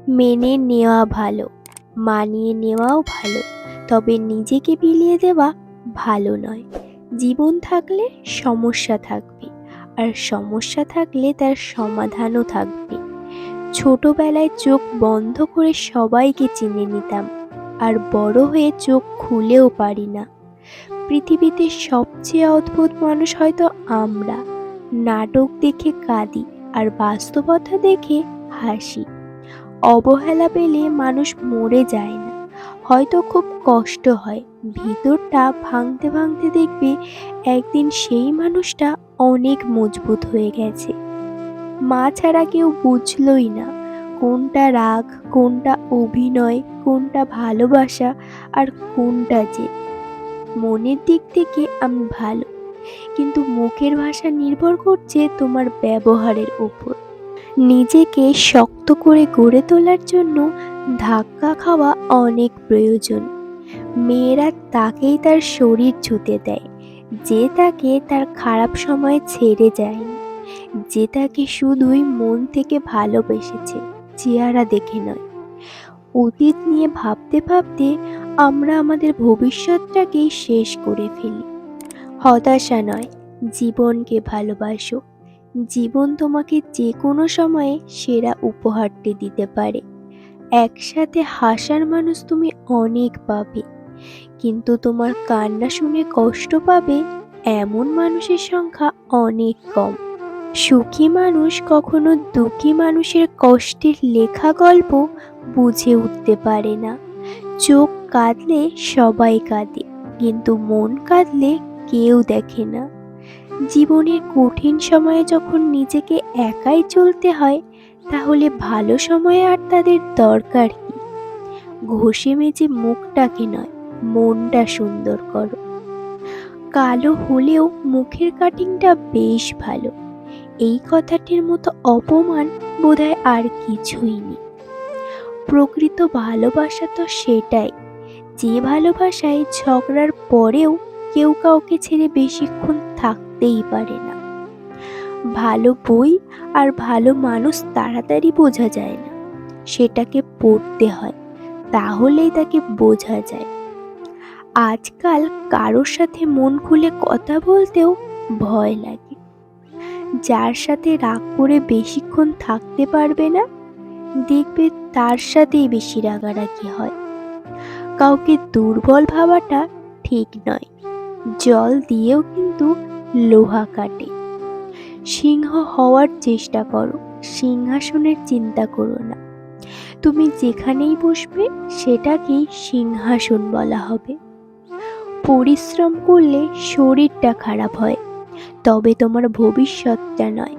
মেনে নেওয়া ভালো, মানিয়ে নেওয়াও ভালো, তবে নিজেকে বিলিয়ে দেওয়া ভালো নয়। জীবন থাকলে সমস্যা থাকবে, আর সমস্যা থাকলে তার সমাধানও থাকবে। ছোটবেলায় চোখ বন্ধ করে সবাইকে চিনে নিতাম, আর বড় হয়ে চোখ খুলেও পারি না। পৃথিবীতে সবচেয়ে অদ্ভুত মানুষ হয়তো আমরা। নাটক দেখে কাঁদি, আর বাস্তবতা দেখে হাসি। অবহেলা পেলে মানুষ মরে যায় না, হয়তো খুব কষ্ট হয়, ভিতরটা ভাঙতে ভাঙতে দেখবে একদিন সেই মানুষটা অনেক মজবুত হয়ে গেছে। মা ছাড়া কেউ বুঝলই না কোনটা রাগ, কোনটা অভিনয়, কোনটা ভালোবাসা, আর কোনটা যে। মনের দিক থেকে আমি ভালো, কিন্তু মুখের ভাষা নির্ভর করছে তোমার ব্যবহারের উপর। নিজেকে শক্ত করে গড়ে তোলার জন্য ধাক্কা খাওয়া অনেক প্রয়োজন। মেয়েরা তাকেই তার শরীর ছুঁতে দেয় যে তাকে তার খারাপ সময় ছেড়ে যায়নি, যে তাকে শুধুই মন থেকে ভালোবেসেছে, চেহারা দেখে নয়। অতীত নিয়ে ভাবতে ভাবতে আমরা আমাদের ভবিষ্যৎটাকেই শেষ করে ফেলি। হতাশা নয়, জীবনকে ভালোবাসো। জীবন তোমাকে যে কোনো সময়ে সেরা উপহারটি দিতে পারে। একসাথে হাসার মানুষ তুমি অনেক পাবে, কিন্তু তোমার কান্না শুনে কষ্ট পাবে এমন মানুষের সংখ্যা অনেক কম। সুখী মানুষ কখনো দুঃখী মানুষের কষ্টের লেখা গল্প বুঝে উঠতে পারে না। চোখ কাঁদলে সবাই কাঁদে, কিন্তু মন কাঁদলে কেউ দেখে না। জীবনের কঠিন সময়ে যখন নিজেকে একাই চলতে হয়, তাহলে ভালো সময়ে আর তাদের দরকার কি? ঘষে মেজে মুখটাকে নয়, মনটা সুন্দর করো। কালো হলেও মুখের কাটিংটা বেশ ভালো, এই কথাটির মতো অপমান বোধহয় আর কিছুই নেই। প্রকৃত ভালোবাসা তো সেটাই, যে ভালোবাসায় ঝগড়ার পরেও কেউ কাউকে ছেড়ে বেশিক্ষণ থাকতেই পারে না। ভালো বই আর ভালো মানুষ তাড়াতাড়ি বোঝা যায় না, সেটাকে পড়তে হয়, তাহলেই তাকে বোঝা যায়। আজকাল কারোর সাথে মন খুলে কথা বলতেও ভয় লাগে। যার সাথে রাগ করে বেশিক্ষণ থাকতে পারবে না, দেখবে তার সাথেই বেশি রাগারাগি হয়। কাউকে দুর্বল ভাবাটা ঠিক নয়, জল দিয়েও কিন্তু লোহা কাটে। সিংহ হওয়ার চেষ্টা করো, সিংহাসনের চিন্তা করো না। তুমি যেখানেই বসবে সেটাকেই সিংহাসন বলা হবে। পরিশ্রম করলে শরীরটা খারাপ হয়, তবে তোমার ভবিষ্যৎটা নয়।